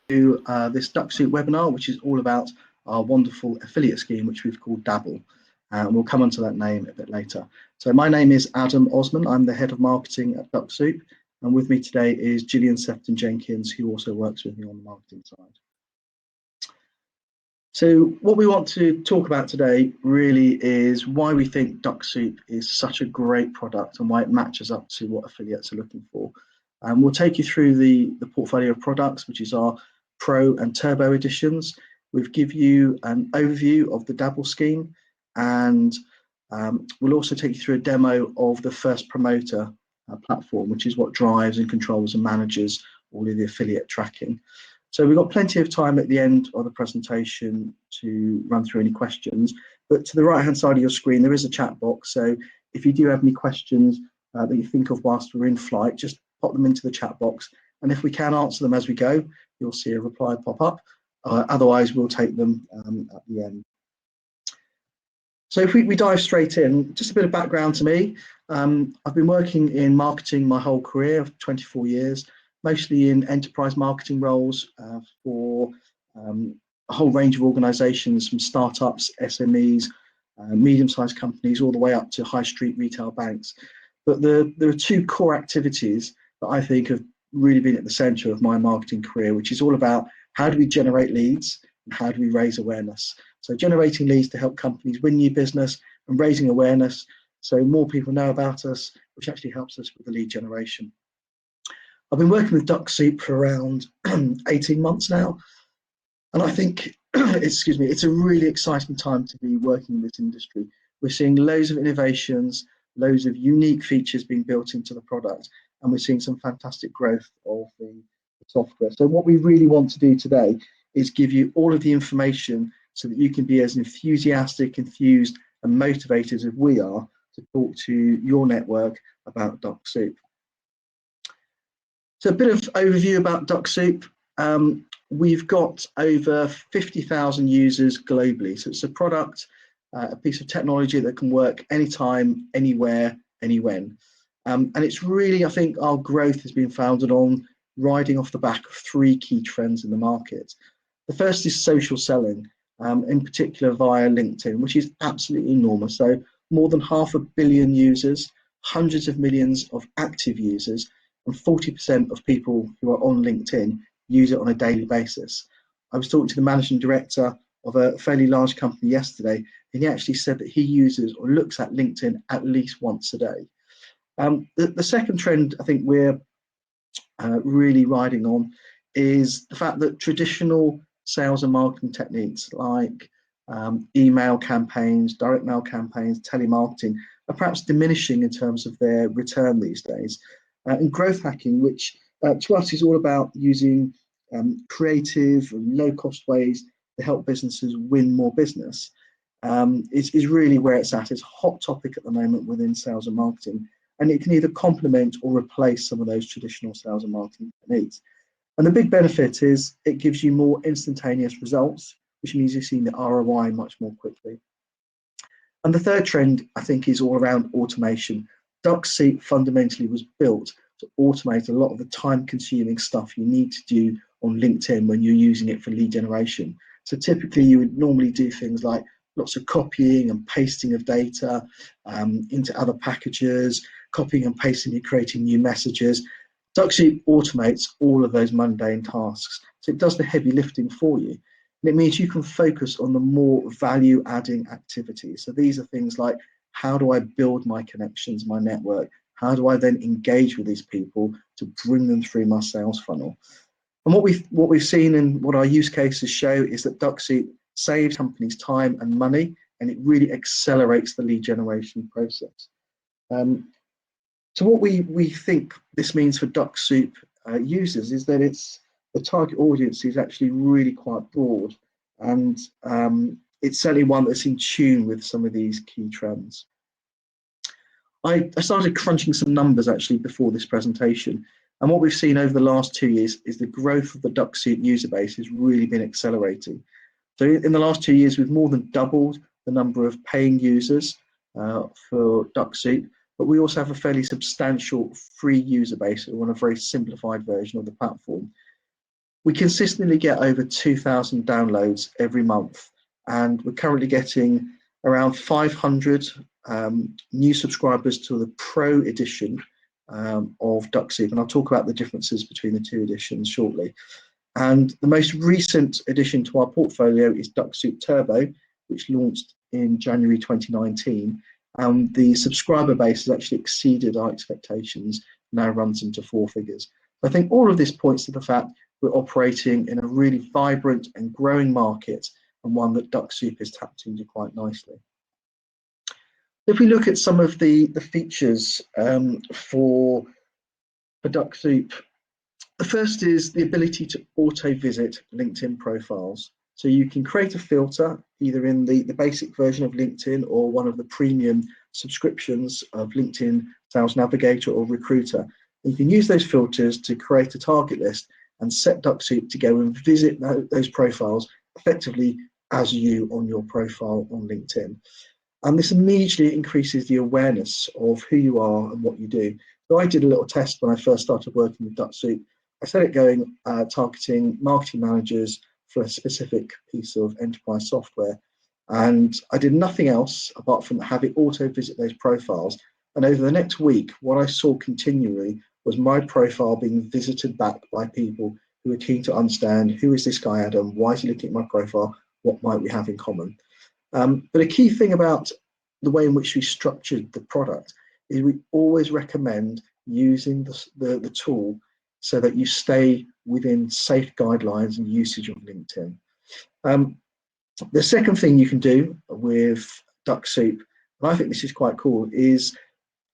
to this Dux-Soup webinar, which is all about our wonderful affiliate scheme, which we've called Dabble. And we'll come onto that name a bit later. So my name is Adam Osman. I'm the head of marketing at Dux-Soup. And with me today is Gillian Sefton-Jenkins, who also works with me on the marketing side. So what we want to talk about today really is why we think Dux-Soup is such a great product and why it matches up to what affiliates are looking for. And we'll take you through the portfolio of products, which is our Pro and Turbo editions. We'll give you an overview of the Dabble scheme, and we'll also take you through a demo of the First Promoter platform, which is what drives and controls and manages all of the affiliate tracking. So we've got plenty of time at the end of the presentation to run through any questions, but to the right hand side of your screen there is a chat box, so if you do have any questions that you think of whilst we're in flight, just pop them into the chat box, and if we can answer them as we go, you'll see a reply pop up. Otherwise we'll take them at the end. So if we dive straight in, just a bit of background to me. I've been working in marketing my whole career of 24 years, mostly in enterprise marketing roles for a whole range of organisations, from startups, SMEs, medium-sized companies, all the way up to high street retail banks. But there are two core activities that I think have really been at the centre of my marketing career, which is all about how do we generate leads and how do we raise awareness. So generating leads to help companies win new business, and raising awareness so more people know about us, which actually helps us with the lead generation. I've been working with Dux-Soup for around 18 months now, and I think, excuse me, it's a really exciting time to be working in this industry. We're seeing loads of innovations, loads of unique features being built into the product, and we're seeing some fantastic growth of the software. So what we really want to do today is give you all of the information so that you can be as enthusiastic, enthused, and motivated as we are to talk to your network about Dux-Soup. So a bit of overview about Dux-Soup. We've got over 50,000 users globally. So it's a product, a piece of technology that can work anytime, anywhere, anywhen. And it's really, I think our growth has been founded on riding off the back of three key trends in the market. The first is social selling, in particular via LinkedIn, which is absolutely enormous. So more than 500 million users, hundreds of millions of active users, and 40% of people who are on LinkedIn use it on a daily basis. I was talking to the managing director of a fairly large company yesterday, and he actually said that he uses or looks at LinkedIn at least once a day. The second trend I think we're really riding on is the fact that traditional sales and marketing techniques like email campaigns, direct mail campaigns, telemarketing are perhaps diminishing in terms of their return these days. And growth hacking, which to us is all about using creative and low-cost ways to help businesses win more business, is really where it's at. It's a hot topic at the moment within sales and marketing, and it can either complement or replace some of those traditional sales and marketing techniques. And the big benefit is it gives you more instantaneous results, which means you're seeing the ROI much more quickly. And the third trend, I think, is all around automation. Dux-Soup fundamentally was built to automate a lot of the time-consuming stuff you need to do on LinkedIn when you're using it for lead generation. So typically you would normally do things like lots of copying and pasting of data into other packages, copying and pasting and creating new messages. Dux-Soup automates all of those mundane tasks. So it does the heavy lifting for you. And it means you can focus on the more value-adding activities. So these are things like, how do I build my connections, my network? How do I then engage with these people to bring them through my sales funnel? And what we've seen and what our use cases show is that Dux-Soup saves companies time and money, and it really accelerates the lead generation process. So what we think this means for Dux-Soup users is that the target audience is actually really quite broad, and it's certainly one that's in tune with some of these key trends. I started crunching some numbers actually before this presentation, and what we've seen over the last 2 years is the growth of the Dux-Soup user base has really been accelerating. So in the last 2 years, we've more than doubled the number of paying users for Dux-Soup, but we also have a fairly substantial free user base on a very simplified version of the platform. We consistently get over 2,000 downloads every month, and we're currently getting around 500 new subscribers to the Pro edition of Dux-Soup, and I'll talk about the differences between the two editions shortly. And the most recent addition to our portfolio is Dux-Soup Turbo, which launched in January 2019. The subscriber base has actually exceeded our expectations, now runs into 4 figures. I think all of this points to the fact we're operating in a really vibrant and growing market, and one that Dux-Soup has tapped into quite nicely. If we look at some of the features for Dux-Soup, the first is the ability to auto-visit LinkedIn profiles. So you can create a filter either in the basic version of LinkedIn or one of the premium subscriptions of LinkedIn Sales Navigator or Recruiter. And you can use those filters to create a target list and set Dux-Soup to go and visit those profiles effectively as you on your profile on LinkedIn. And this immediately increases the awareness of who you are and what you do. So I did a little test when I first started working with Dux-Soup. I set it going targeting marketing managers for a specific piece of enterprise software. And I did nothing else apart from have it auto visit those profiles. And over the next week, what I saw continually was my profile being visited back by people who are keen to understand, who is this guy Adam? Why is he looking at my profile? What might we have in common? But a key thing about the way in which we structured the product is we always recommend using the tool so that you stay within safe guidelines and usage of LinkedIn. The second thing you can do with Dux-Soup, and I think this is quite cool, is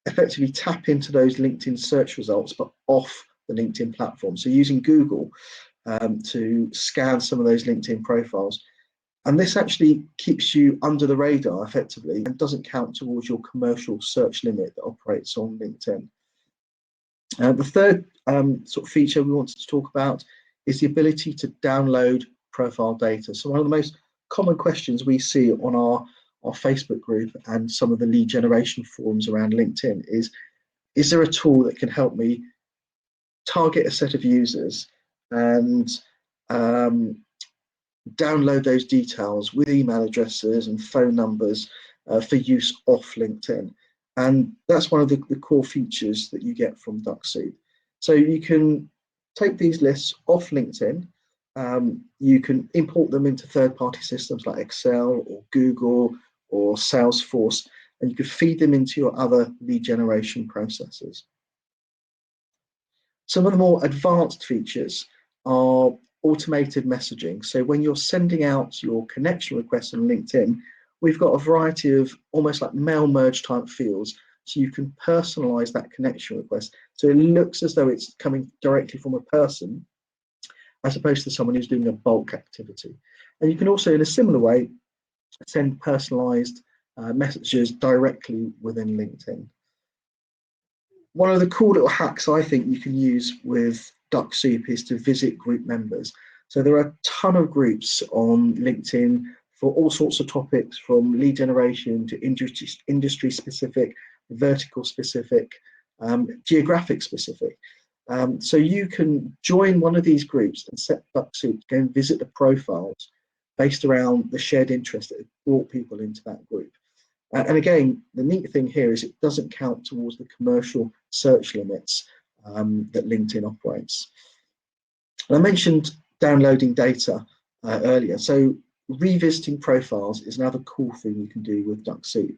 effectively tap into those LinkedIn search results, but off the LinkedIn platform. So using Google to scan some of those LinkedIn profiles. And this actually keeps you under the radar effectively and doesn't count towards your commercial search limit that operates on LinkedIn. The third sort of feature we wanted to talk about is the ability to download profile data. So one of the most common questions we see on our Facebook group and some of the lead generation forums around LinkedIn is there a tool that can help me target a set of users and download those details with email addresses and phone numbers for use off LinkedIn? And that's one of the core features that you get from Dux-Soup. So you can take these lists off LinkedIn. You can import them into third-party systems like Excel or Google or Salesforce, and you can feed them into your other lead generation processes. Some of the more advanced features are automated messaging. So when you're sending out your connection requests on LinkedIn, we've got a variety of almost like mail merge type fields. So you can personalize that connection request. So it looks as though it's coming directly from a person as opposed to someone who's doing a bulk activity. And you can also, in a similar way, send personalized messages directly within LinkedIn. One of the cool little hacks I think you can use with Dux-Soup is to visit group members. So there are a ton of groups on LinkedIn for all sorts of topics, from lead generation to industry specific, vertical specific, geographic specific. So you can join one of these groups and set Dux-Soup to go and visit the profiles based around the shared interest that brought people into that group. And again, the neat thing here is it doesn't count towards the commercial search limits that LinkedIn operates. And I mentioned downloading data earlier. So revisiting profiles is another cool thing you can do with Dux-Soup.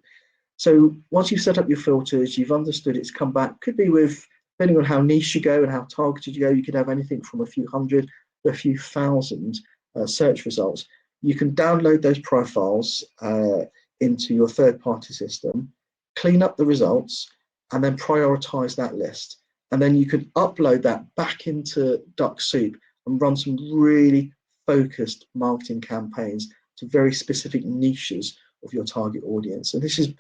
So once you've set up your filters, you've understood it's come back, could be with, depending on how niche you go and how targeted you go, you could have anything from a few hundred to a few thousand search results. You can download those profiles into your third-party system, clean up the results, and then prioritize that list. And then you can upload that back into Dux-Soup and run some really focused marketing campaigns to very specific niches of your target audience. And this is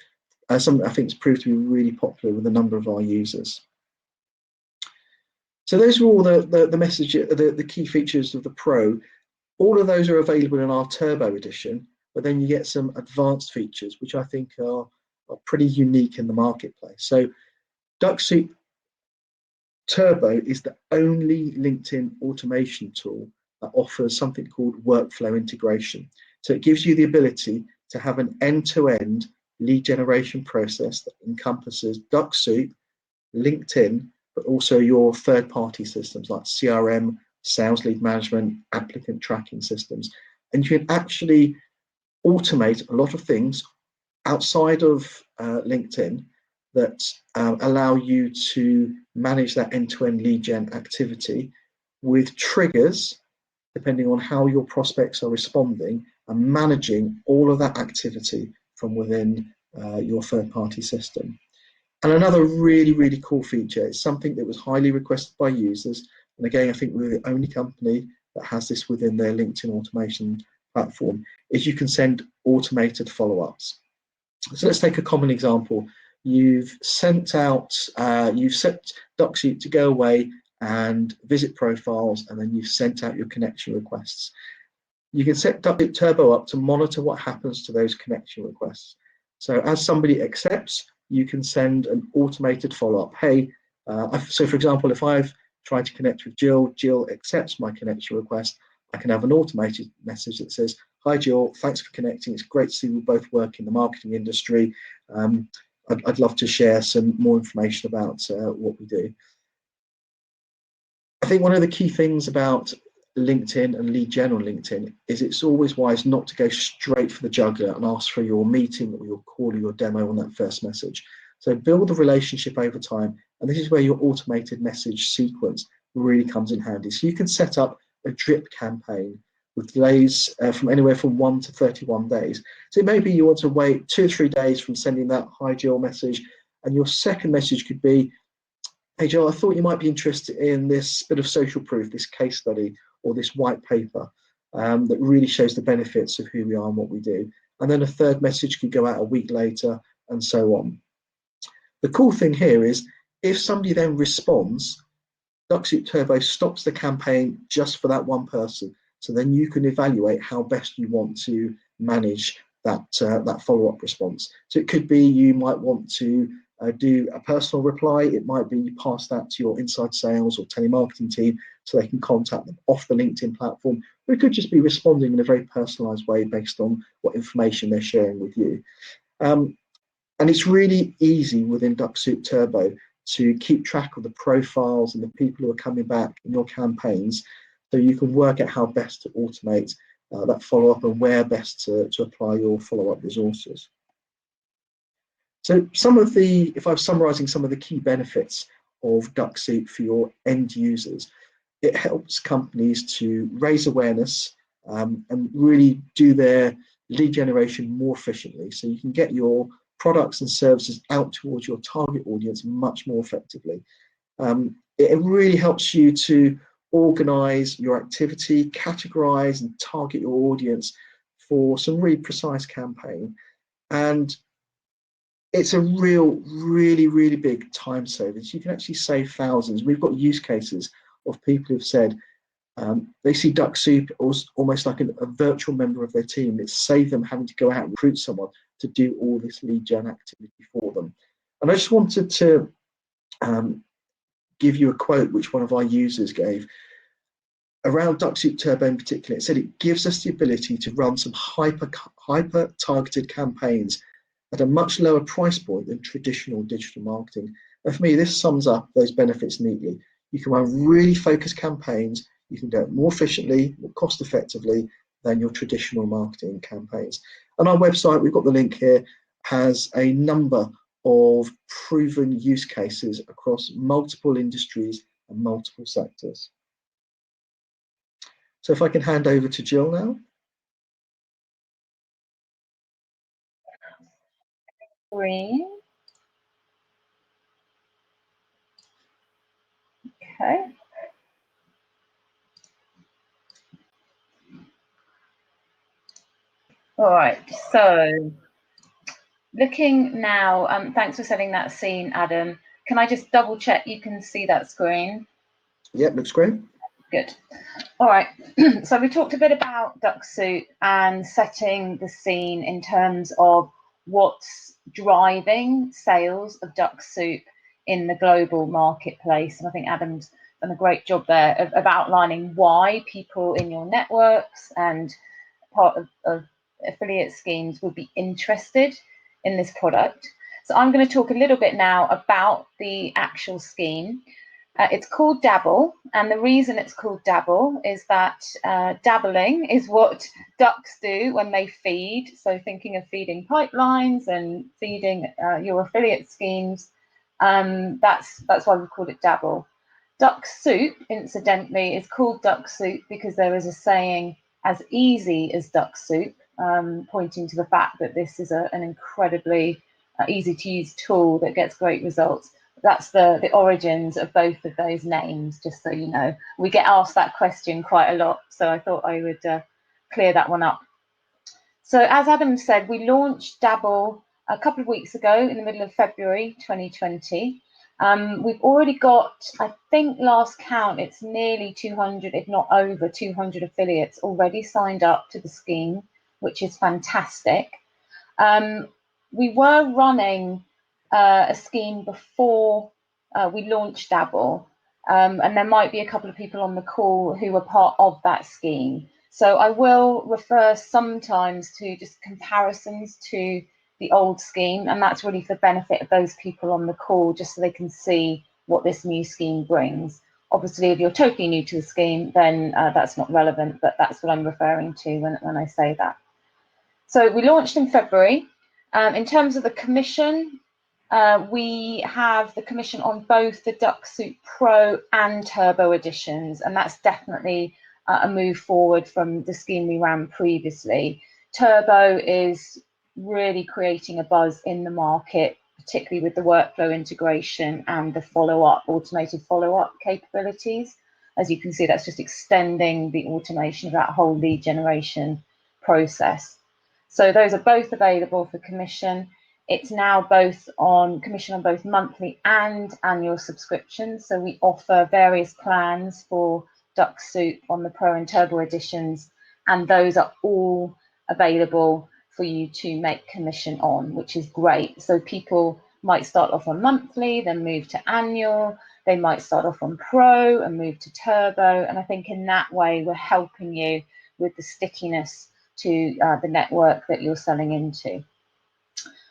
something I think has proved to be really popular with a number of our users. So those are all the key features of the Pro. All of those are available in our Turbo edition, but then you get some advanced features, which I think are pretty unique in the marketplace. So Dux-Soup Turbo is the only LinkedIn automation tool that offers something called workflow integration. So it gives you the ability to have an end-to-end lead generation process that encompasses DuxSoup, LinkedIn, but also your third-party systems like CRM, sales lead management, applicant tracking systems. And you can actually automate a lot of things outside of LinkedIn that allow you to manage that end-to-end lead gen activity with triggers, depending on how your prospects are responding, and managing all of that activity from within your third-party system. And another really, really cool feature, it's something that was highly requested by users. And again, I think we're the only company that has this within their LinkedIn automation platform, is you can send automated follow-ups. So let's take a common example. You've sent out, you've set DuxSoup to go away and visit profiles, and then you've sent out your connection requests. You can set DuxSoup Turbo up to monitor what happens to those connection requests. So as somebody accepts, you can send an automated follow-up. Hey, so for example, if I've tried to connect with Jill, Jill accepts my connection request, I can have an automated message that says, hi Jill, thanks for connecting. It's great to see we both work in the marketing industry. I'd love to share some more information about what we do. I think one of the key things about LinkedIn and lead gen on LinkedIn is it's always wise not to go straight for the jugular and ask for your meeting or your call or your demo on that first message. So build a relationship over time, and this is where your automated message sequence really comes in handy. So you can set up a drip campaign with delays from anywhere from 1 to 31 days. So maybe you want to wait 2 or 3 days from sending that hi Jill message, and your second message could be, hey Jill, I thought you might be interested in this bit of social proof, this case study, or this white paper that really shows the benefits of who we are and what we do. And then a third message could go out a week later, and so on. The cool thing here is if somebody then responds, DuxSoup Turbo stops the campaign just for that one person. So then you can evaluate how best you want to manage that, that follow-up response. So it could be you might want to do a personal reply. It might be you pass that to your inside sales or telemarketing team so they can contact them off the LinkedIn platform. Or it could just be responding in a very personalized way based on what information they're sharing with you. And it's really easy within DuxSoup Turbo to keep track of the profiles and the people who are coming back in your campaigns, so you can work out how best to automate that follow-up and where best to apply your follow-up resources. So some of the, if I'm summarizing some of the key benefits of DuxSoup for your end users, it helps companies to raise awareness and really do their lead generation more efficiently. So you can get your products and services out towards your target audience much more effectively. It really helps you to organize your activity, categorize and target your audience for some really precise campaign. And it's a really big time savings. You can actually save thousands. We've got use cases of people who've said they see DuxSoup almost like a virtual member of their team. It's saved them having to go out and recruit someone to do all this lead gen activity for them. And I just wanted to give you a quote which one of our users gave around DuxSoup Turbo in particular. It said it gives us the ability to run some hyper targeted campaigns at a much lower price point than traditional digital marketing. And for me, this sums up those benefits neatly. You can run really focused campaigns. You can do it more efficiently, more cost effectively than your traditional marketing campaigns. And our website, we've got the link here, has a number of proven use cases across multiple industries and multiple sectors. So if I can hand over to Jill now. Green. Okay. All right, so looking now, thanks for setting that scene, Adam. Can I just double check you can see that screen? Yep, looks great. Good. All right, so we talked a bit about DuxSoup and setting the scene in terms of what's driving sales of DuxSoup in the global marketplace. And I think Adam's done a great job there of outlining why people in your networks and part of affiliate schemes would be interested in this product. So I'm going to talk a little bit now about the actual scheme. It's called Dabble, and the reason it's called Dabble is that dabbling is what ducks do when they feed. So thinking of feeding pipelines and feeding your affiliate schemes, that's why we called it Dabble. DuxSoup, incidentally, is called DuxSoup because there is a saying, as easy as DuxSoup, pointing to the fact that this is an incredibly easy to use tool that gets great results. That's the origins of both of those names, just so you know. We get asked that question quite a lot, so I thought I would clear that one up. So as Adam said, we launched Dabble a couple of weeks ago in the middle of February 2020. We've already got, I think last count, it's nearly 200, if not over 200 affiliates already signed up to the scheme, which is fantastic. We were running a scheme before we launched Dabble, and there might be a couple of people on the call who were part of that scheme. So I will refer sometimes to just comparisons to the old scheme, and that's really for the benefit of those people on the call, just so they can see what this new scheme brings. Obviously, if you're totally new to the scheme, then that's not relevant, but that's what I'm referring to when I say that. So we launched in February. In terms of the commission, we have the commission on both the DuxSoup Pro and Turbo editions, and that's definitely a move forward from the scheme we ran previously. Turbo is really creating a buzz in the market, particularly with the workflow integration and the follow-up, automated follow-up capabilities. As you can see, that's just extending the automation of that whole lead generation process. So those are both available for commission. It's now both on commission on both monthly and annual subscriptions. So we offer various plans for DuxSoup on the Pro and Turbo editions, and those are all available for you to make commission on, which is great. So people might start off on monthly, then move to annual. They might start off on Pro and move to Turbo. And I think in that way, we're helping you with the stickiness to the network that you're selling into.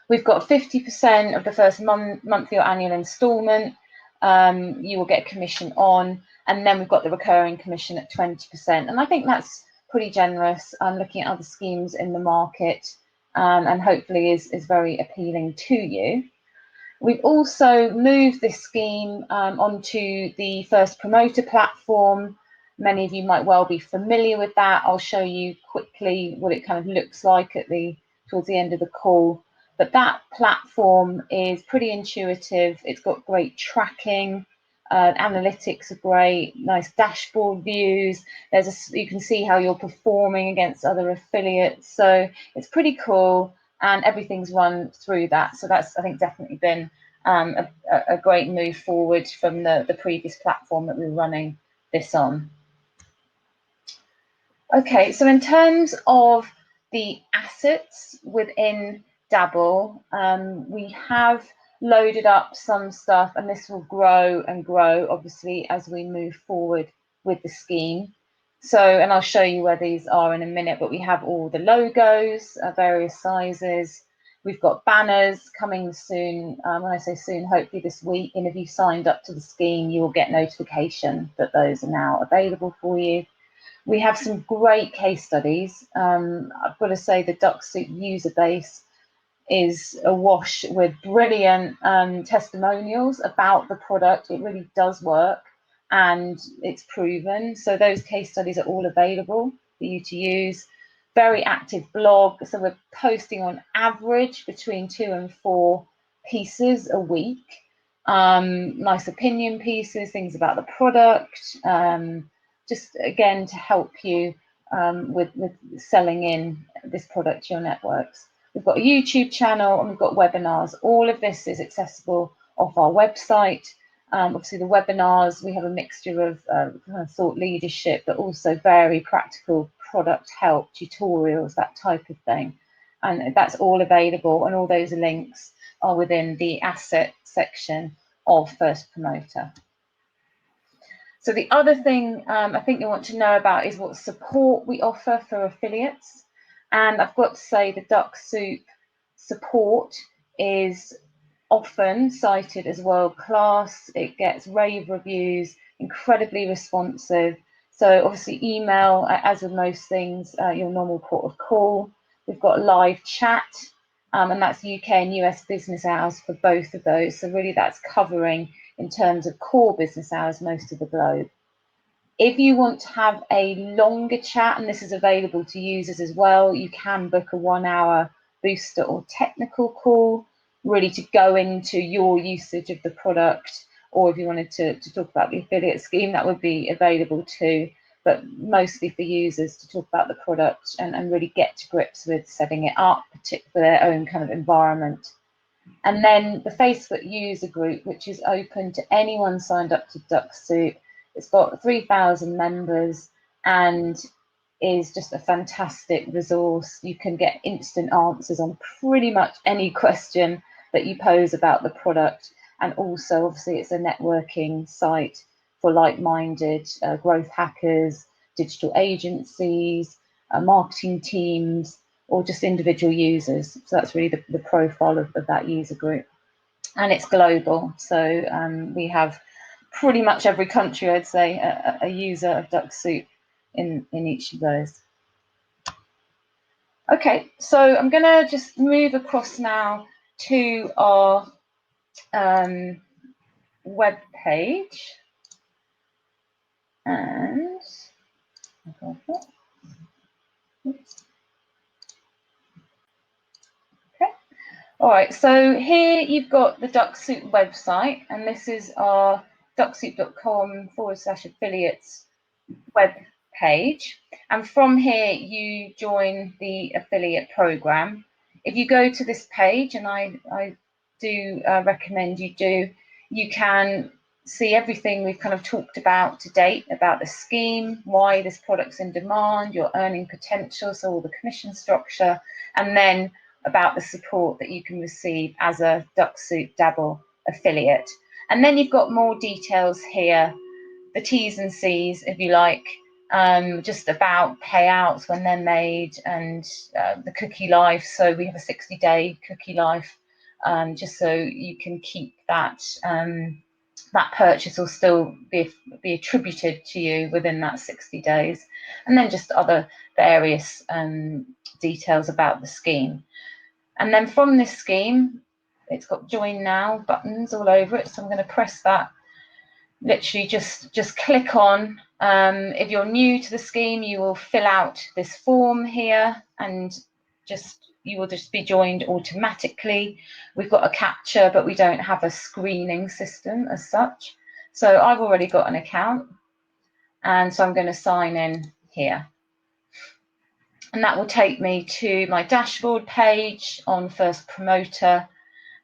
We've got 50% of the first monthly or annual installment you will get commission on, and then we've got the recurring commission at 20%. And I think that's pretty generous. I'm looking at other schemes in the market, and hopefully is very appealing to you. We've also moved this scheme onto the First Promoter platform. Many of you might well be familiar with that. I'll show you quickly what it kind of looks like towards the end of the call. But that platform is pretty intuitive. It's got great tracking. Analytics are great, nice dashboard views. You can see how you're performing against other affiliates. So it's pretty cool, and everything's run through that. So that's, I think, definitely been a great move forward from the previous platform that we were running this on. Okay, so in terms of the assets within Dabble, we have loaded up some stuff, and this will grow and grow, obviously, as we move forward with the scheme. So, and I'll show you where these are in a minute, but we have all the logos, various sizes. We've got banners coming soon. When I say soon, hopefully this week. And if you signed up to the scheme, you will get notification that those are now available for you. We have some great case studies. I've got to say the Dux-Soup user base is awash with brilliant testimonials about the product. It really does work, and it's proven. So those case studies are all available for you to use. Very active blog. So we're posting on average between 2 and 4 pieces a week. Nice opinion pieces, things about the product. Just again to help you with selling in this product to your networks. We've got a YouTube channel and we've got webinars. All of this is accessible off our website. Obviously, the webinars, we have a mixture of kind of thought leadership, but also very practical product help, tutorials, that type of thing. And that's all available, and all those links are within the asset section of First Promoter. So the other thing I think you want to know about is what support we offer for affiliates. And I've got to say the DuxSoup support is often cited as world class. It gets rave reviews, incredibly responsive. So obviously email, as with most things, your normal port of call. We've got live chat, and that's UK and US business hours for both of those. So really that's covering, in terms of core business hours, most of the globe. If you want to have a longer chat, and this is available to users as well, you can book a 1 hour booster or technical call, really to go into your usage of the product, or if you wanted to talk about the affiliate scheme, that would be available too, but mostly for users to talk about the product and really get to grips with setting it up, particularly for their own kind of environment. And then the Facebook user group, which is open to anyone signed up to DuxSoup. It's got 3,000 members and is just a fantastic resource. You can get instant answers on pretty much any question that you pose about the product. And also, obviously, it's a networking site for like-minded growth hackers, digital agencies, marketing teams, or just individual users. So that's really the profile of that user group. And it's global. So we have pretty much every country, I'd say, a user of DuxSoup in each of those. Okay, so I'm going to just move across now to our web page. And okay, all right, so here you've got the DuxSoup website, and this is our duxsoup.com/affiliates web page. And from here, you join the affiliate program. If you go to this page, and I do recommend you do, you can see everything we've kind of talked about to date about the scheme, why this product's in demand, your earning potential, so all the commission structure, and then about the support that you can receive as a DuxSoup Dabble affiliate. And then you've got more details here, the T's and C's, if you like, just about payouts when they're made, and the cookie life. So we have a 60-day cookie life, just so you can keep that that purchase will still be attributed to you within that 60 days. And then just other various details about the scheme. And then from this scheme, it's got join now buttons all over it. So I'm going to press that. Literally just click on. If you're new to the scheme, you will fill out this form here, and you will just be joined automatically. We've got a captcha, but we don't have a screening system as such. So I've already got an account, and so I'm going to sign in here. And that will take me to my dashboard page on First Promoter.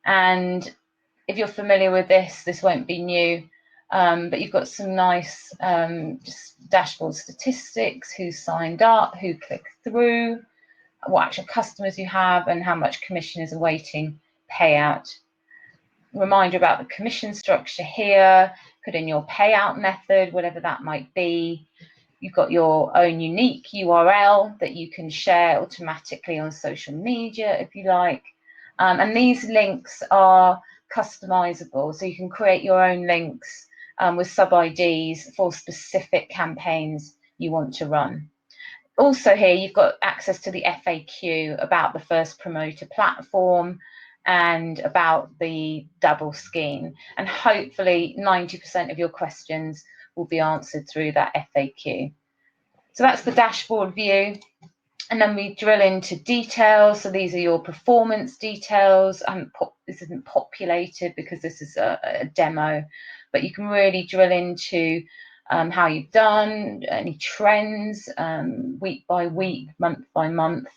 And if you're familiar with this won't be new. But you've got some nice just dashboard statistics, who signed up, who clicked through, what actual customers you have, and how much commission is awaiting payout. Reminder about the commission structure here, put in your payout method, whatever that might be. You've got your own unique URL that you can share automatically on social media if you like. And these links are customizable, so you can create your own links with sub-IDs for specific campaigns you want to run. Also here, you've got access to the FAQ about the First Promoter platform and about the Dabble scheme. And hopefully 90% of your questions will be answered through that FAQ. So that's the dashboard view. And then we drill into details. So these are your performance details. This isn't populated because this is a demo, but you can really drill into how you've done, any trends, week by week, month by month.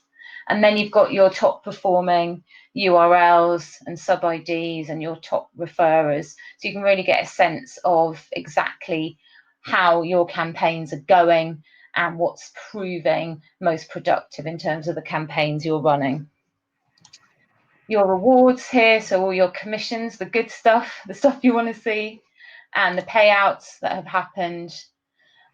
And then you've got your top performing URLs and sub-IDs and your top referrers. So you can really get a sense of exactly how your campaigns are going and what's proving most productive in terms of the campaigns you're running. Your rewards here, so all your commissions, the good stuff, the stuff you want to see. and the payouts that have happened.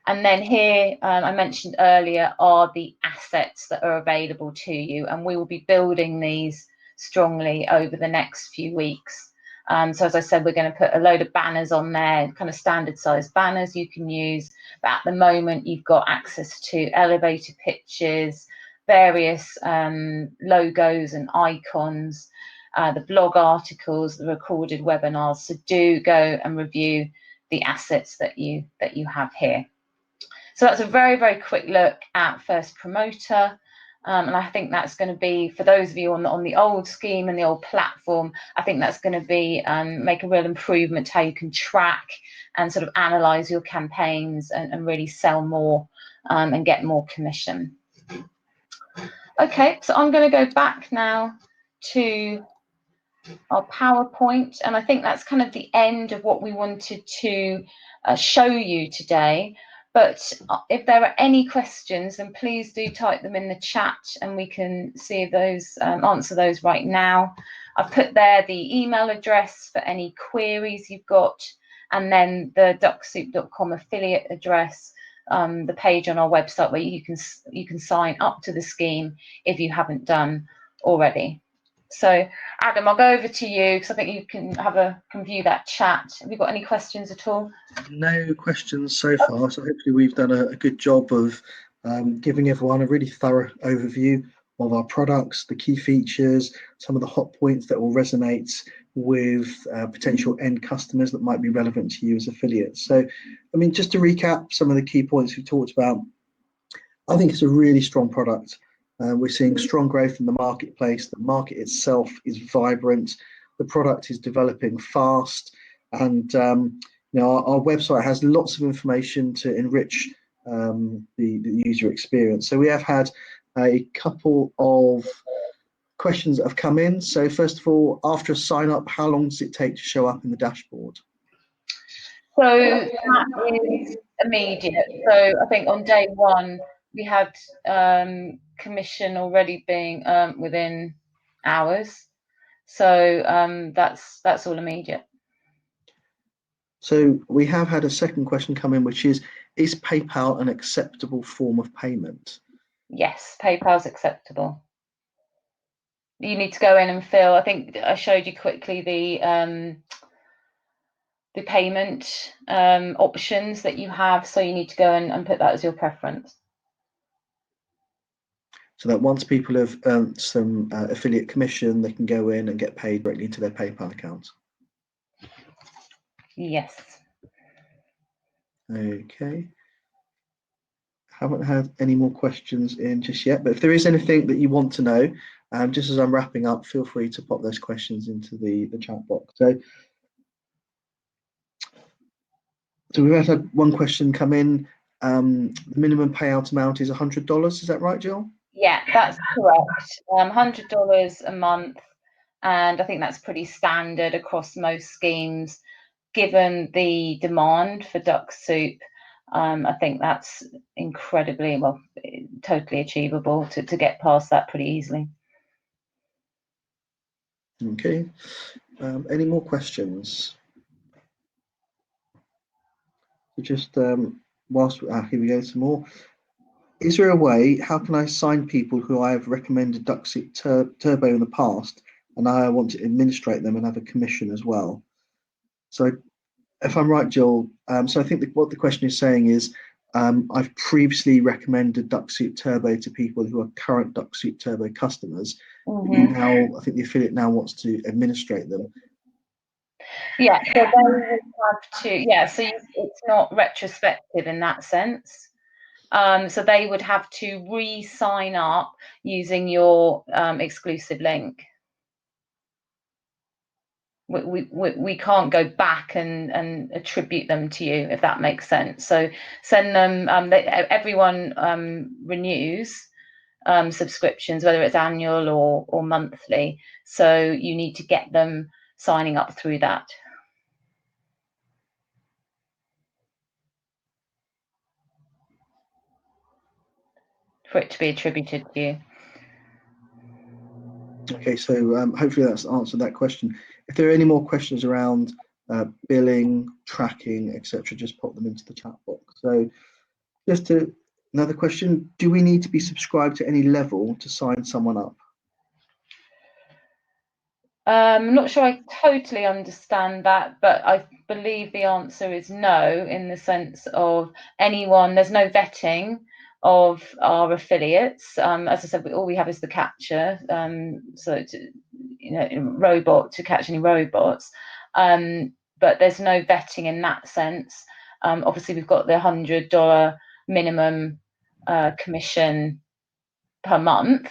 And then here, I mentioned earlier, are the assets that are available to you, and we will be building these strongly over the next few weeks. So as I said, we're going to put a load of banners on there, kind of standard size banners you can use. But at the moment, you've got access to elevator pitches, various logos and icons, the blog articles, the recorded webinars. So do go and review the assets that you have here. So that's a very, very quick look at First Promoter. And I think that's going to be, for those of you on the old scheme and the old platform, I think that's going to be make a real improvement to how you can track and sort of analyze your campaigns and really sell more and get more commission. Okay, so I'm going to go back now to our PowerPoint, and I think that's kind of the end of what we wanted to show you today. But if there are any questions, then please do type them in the chat and we can see those, answer those right now. I've put there the email address for any queries you've got, and then the DuxSoup.com affiliate address, the page on our website where you can sign up to the scheme if you haven't done already. So Adam, I'll go over to you because I think you can view that chat. Have you got any questions at all? No questions so far, so hopefully we've done a good job of giving everyone a really thorough overview of our products, the key features, some of the hot points that will resonate with potential end customers that might be relevant to you as affiliates. So, I mean, just to recap some of the key points we talked about, I think it's a really strong product. We're seeing strong growth in the marketplace. The market itself is vibrant. The product is developing fast, and our website has lots of information to enrich the user experience. So we have had a couple of questions that have come in. So first of all, after a sign up, how long does it take to show up in the dashboard? So that is immediate. So I think on day one, we had commission already being within hours. So that's all immediate. So we have had a second question come in, which is PayPal an acceptable form of payment? Yes, PayPal's acceptable. You need to go in and fill, I think I showed you quickly the payment options that you have, so you need to go and put that as your preference. So that once people have earned some affiliate commission, they can go in and get paid directly into their PayPal account. Yes. Okay. Haven't had any more questions in just yet, but if there is anything that you want to know, just as I'm wrapping up, feel free to pop those questions into the chat box. So we've had one question come in. The minimum payout amount is $100. Is that right, Jill? Yeah, that's correct. $100 a month, and I think that's pretty standard across most schemes. Given the demand for DuxSoup, I think that's incredibly, well, totally achievable to get past that pretty easily. Okay. Any more questions? Just whilst here we go, some more. Is there a way, how can I sign people who I have recommended DuxSoup Turbo in the past and I want to administrate them and have a commission as well? So if I'm right, Jill, so I think what the question is saying is, I've previously recommended DuxSoup Turbo to people who are current DuxSoup Turbo customers. Mm-hmm. Now, I think the affiliate now wants to administrate them. Yeah, so they would have to, yeah, so it's not retrospective in that sense. So they would have to re-sign up using your exclusive link. We can't go back and attribute them to you, if that makes sense. So send them, everyone renews subscriptions, whether it's annual or monthly. So you need to get them signing up through that. For it to be attributed to you. Okay, so hopefully that's answered that question. If there are any more questions around billing, tracking, etc., just pop them into the chat box. So another question, do we need to be subscribed to any level to sign someone up? I'm not sure I totally understand that, but I believe the answer is no, in the sense of anyone, there's no vetting of our affiliates. As I said, all we have is the capture, so robot to catch any robots, but there's no vetting in that sense. Obviously, we've got the $100 minimum commission per month.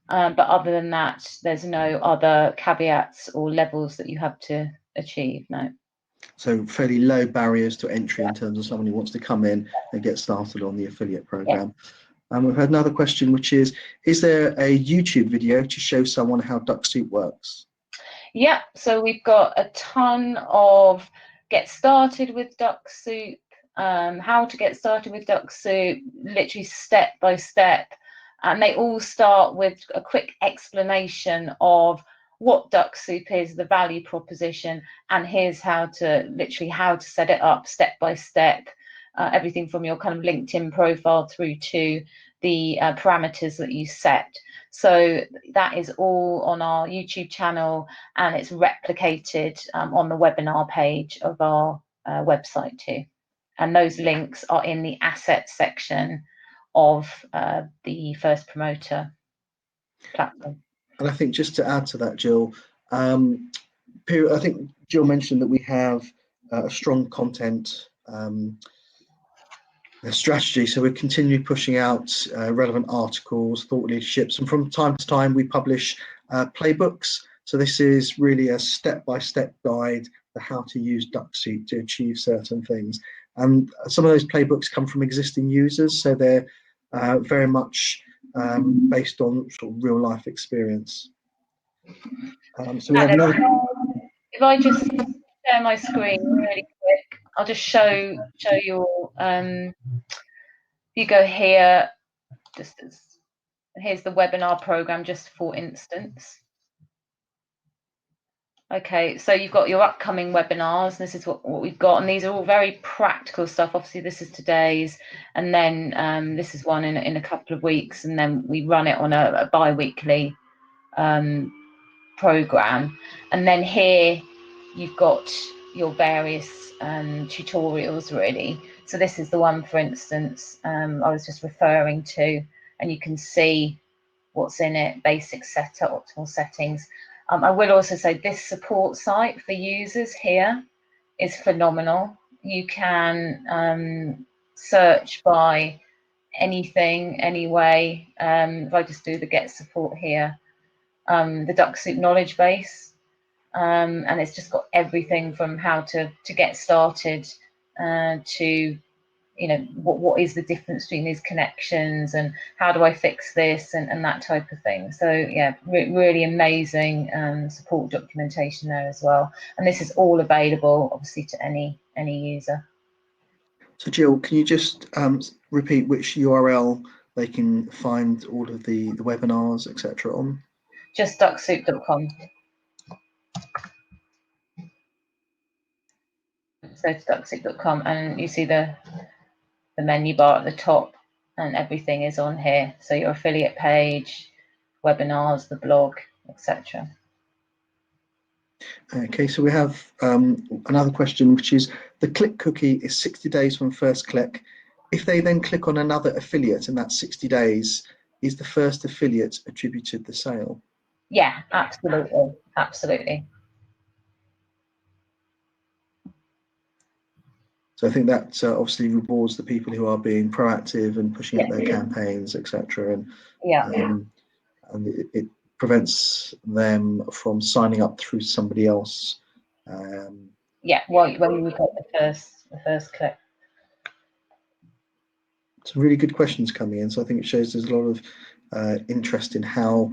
But other than that, there's no other caveats or levels that you have to achieve, no. So fairly low barriers to entry in terms of someone who wants to come in and get started on the affiliate program. And we've had another question, which is there a YouTube video to show someone how DuxSoup works? Yeah, so we've got a ton of get started with DuxSoup, how to get started with DuxSoup, literally step by step. And they all start with a quick explanation of what DuxSoup is, the value proposition, and here's how to set it up step by step. Everything from your kind of LinkedIn profile through to the parameters that you set. So that is all on our YouTube channel, and it's replicated on the webinar page of our website too. And those links are in the assets section of the First Promoter platform. And I think just to add to that, Jill, I think Jill mentioned that we have a strong content strategy, so we're continually pushing out relevant articles, thought leaderships, and from time to time we publish playbooks. So this is really a step-by-step guide for how to use DuxSoup to achieve certain things. And some of those playbooks come from existing users, so they're very much based on sort of real life experience. So we have another. If I just share my screen really quick, I'll just show your. You go here. Here's the webinar program, just for instance. Okay, so you've got your upcoming webinars. This is what we've got, and these are all very practical stuff. Obviously, this is today's, and then this is one in a couple of weeks, and then we run it on a bi-weekly program. And then here you've got your various tutorials, really. So this is the one, for instance, I was just referring to, and you can see what's in it: basic setup, optimal settings. I will also say this support site for users here is phenomenal. You can search by anything, anyway. If I just do the get support here, the DuxSoup knowledge base, and it's just got everything from how to get started to what is the difference between these connections and how do I fix this and that type of thing. So yeah, really amazing support documentation there as well, and this is all available obviously to any user. So Jill, can you just repeat which URL they can find all of the webinars, etc. on? Just DuxSoup.com. So it's DuxSoup.com, and you see the menu bar at the top, and everything is on here. So your affiliate page, webinars, the blog, etc. Okay, so we have another question, which is the click cookie is 60 days from first click. If they then click on another affiliate in that 60 days, is the first affiliate attributed the sale? Yeah, absolutely, absolutely. So I think that obviously rewards the people who are being proactive and pushing out their campaigns, etc. And and it prevents them from signing up through somebody else. Yeah, well, when we got the first click. Some really good questions coming in, so I think it shows there's a lot of interest in how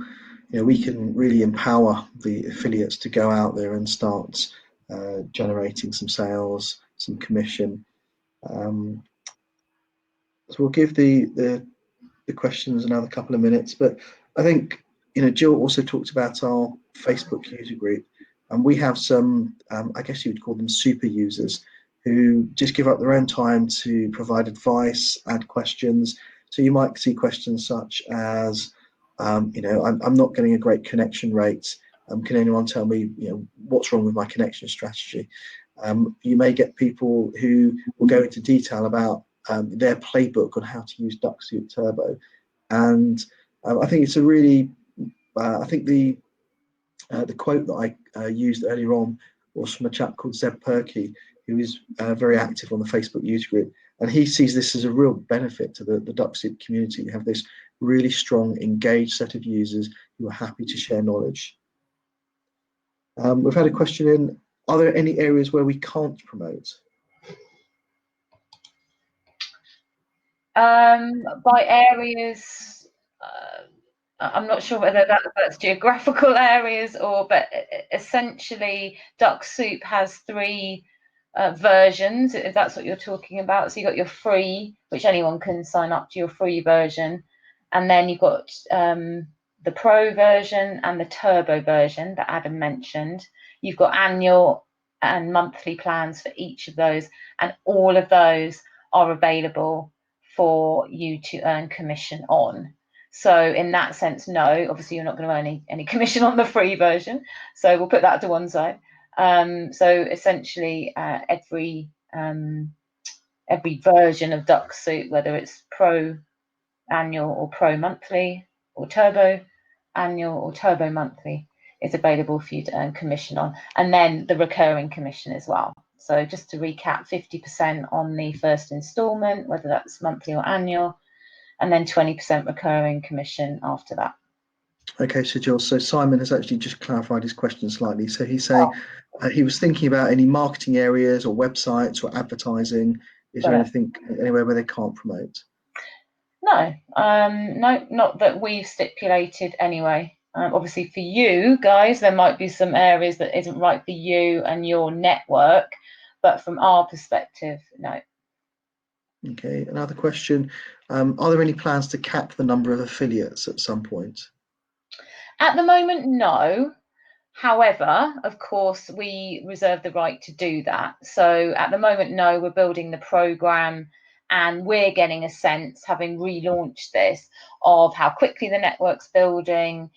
we can really empower the affiliates to go out there and start generating some sales, some commission. So we'll give the questions another couple of minutes, but I think Jill also talked about our Facebook user group. And we have some, I guess you would call them super users, who just give up their own time to provide advice, add questions. So you might see questions such as, I'm not getting a great connection rate. Can anyone tell me, what's wrong with my connection strategy? You may get people who will go into detail about their playbook on how to use DuxSoup Turbo. And I think it's a really, I think the quote that I used earlier on was from a chap called Zeb Perky, who is very active on the Facebook user group. And he sees this as a real benefit to the DuxSoup community. You have this really strong, engaged set of users who are happy to share knowledge. We've had a question in, are there any areas where we can't promote? By areas, I'm not sure whether that's geographical areas but essentially DuxSoup has 3 versions, if that's what you're talking about. So you've got your free, which anyone can sign up to, your free version, and then you've got the pro version and the turbo version that Adam mentioned. You've got annual and monthly plans for each of those, and all of those are available for you to earn commission on. So in that sense, no, obviously you're not going to earn any commission on the free version. So we'll put that to one side. So essentially, every version of DuxSoup, whether it's pro annual or pro monthly or turbo annual or turbo monthly, is available for you to earn commission on, and then the recurring commission as well. So just to recap, 50% on the first instalment, whether that's monthly or annual, and then 20% recurring commission after that. Okay, so Jill, so Simon has actually just clarified his question slightly. So he's saying he was thinking about any marketing areas or websites or advertising. Is there anything anywhere where they can't promote? No, no, not that we've stipulated anyway. Obviously for you guys, there might be some areas that isn't right for you and your network, but from our perspective, no. Okay, another question. Are there any plans to cap the number of affiliates at some point? At the moment, no. However, of course, we reserve the right to do that. So at the moment, no, we're building the program and we're getting a sense, having relaunched this, of how quickly the network's building,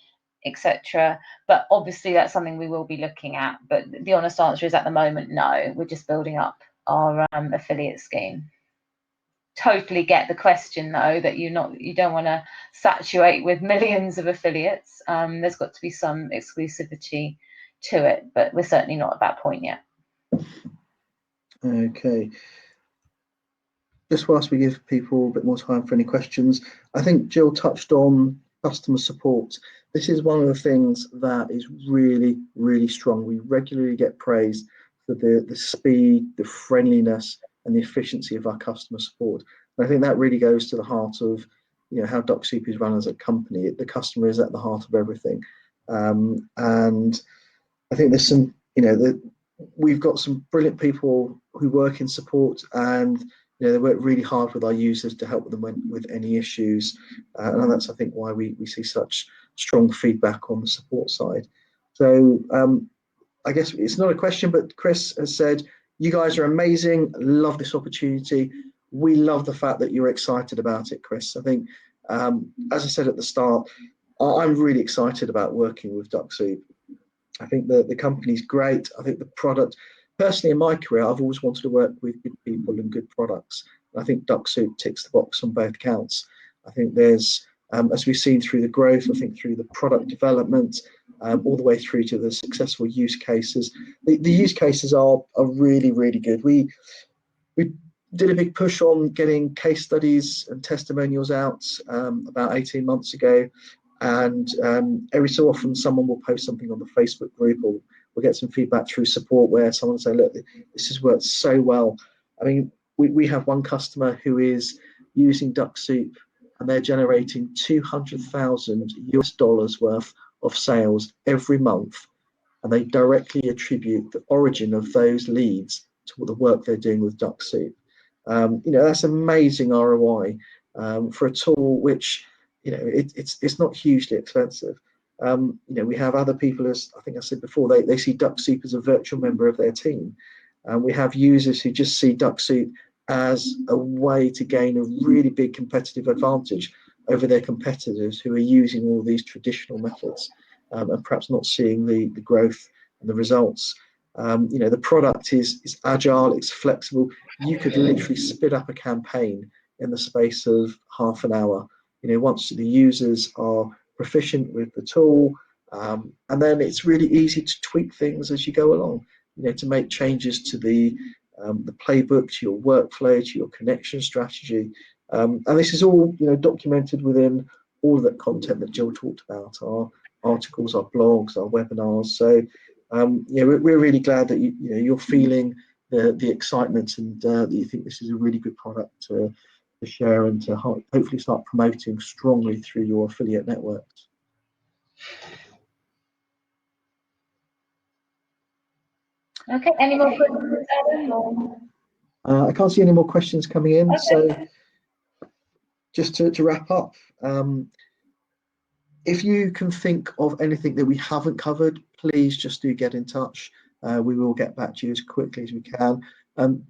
etc. But obviously that's something we will be looking at. But the honest answer is at the moment, no, we're just building up our affiliate scheme. Totally get the question though, that you don't want to saturate with millions of affiliates. There's got to be some exclusivity to it, but we're certainly not at that point yet. Okay. Just whilst we give people a bit more time for any questions, I think Jill touched on customer support. This is one of the things that is really, really strong. We regularly get praise for the speed, the friendliness, and the efficiency of our customer support. And I think that really goes to the heart of how DuxSoup is run as a company. The customer is at the heart of everything. And I think there's some, we've got some brilliant people who work in support, and they work really hard with our users to help them with any issues. And that's, I think, why we see such strong feedback on the support side. So I guess it's not a question, but Chris has said, you guys are amazing. Love this opportunity. We love the fact that you're excited about it, Chris. I think, as I said at the start, I'm really excited about working with DuxSoup. I think the company's great. I think the product, personally in my career, I've always wanted to work with good people and good products. I think DuxSoup ticks the box on both counts. I think there's, as we've seen through the growth, I think through the product development, all the way through to the successful use cases. The use cases are really, really good. We did a big push on getting case studies and testimonials out about 18 months ago. And every so often someone will post something on the Facebook group, or we'll get some feedback through support where someone will say, look, this has worked so well. I mean, we have one customer who is using DuxSoup and they're generating $200,000 worth of sales every month. And they directly attribute the origin of those leads to the work they're doing with DuxSoup. That's amazing ROI for a tool which, it's not hugely expensive. We have other people, as I think I said before, they see DuxSoup as a virtual member of their team. And we have users who just see DuxSoup as a way to gain a really big competitive advantage over their competitors who are using all these traditional methods, and perhaps not seeing the growth and the results. The product is agile, it's flexible. You could literally spin up a campaign in the space of half an hour. Once the users are proficient with the tool, and then it's really easy to tweak things as you go along. To make changes to the playbook, to your workflow, to your connection strategy, and this is all documented within all of that content that Jill talked about, our articles, our blogs, our webinars. So we're really glad that you're feeling the excitement, and that you think this is a really good product to share and to hopefully start promoting strongly through your affiliate networks. Okay, any more questions, Adam? I can't see any more questions coming in. Okay. So just to wrap up, if you can think of anything that we haven't covered, please just do get in touch. We will get back to you as quickly as we can.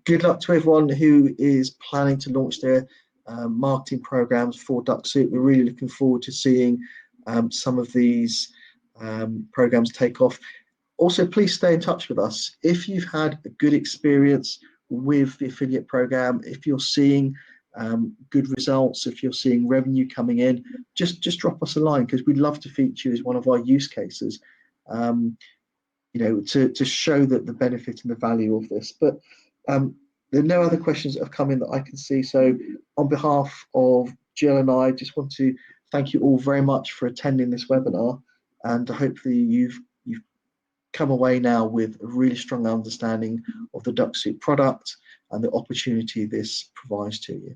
Good luck to everyone who is planning to launch their marketing programs for DuxSoup. We're really looking forward to seeing some of these programs take off. Also, please stay in touch with us. If you've had a good experience with the affiliate program, if you're seeing good results, if you're seeing revenue coming in, just drop us a line, because we'd love to feature you as one of our use cases, to show that the benefit and the value of this. But there are no other questions that have come in that I can see. So on behalf of Jill and I, just want to thank you all very much for attending this webinar, and hopefully you've come away now with a really strong understanding of the DuxSoup product and the opportunity this provides to you.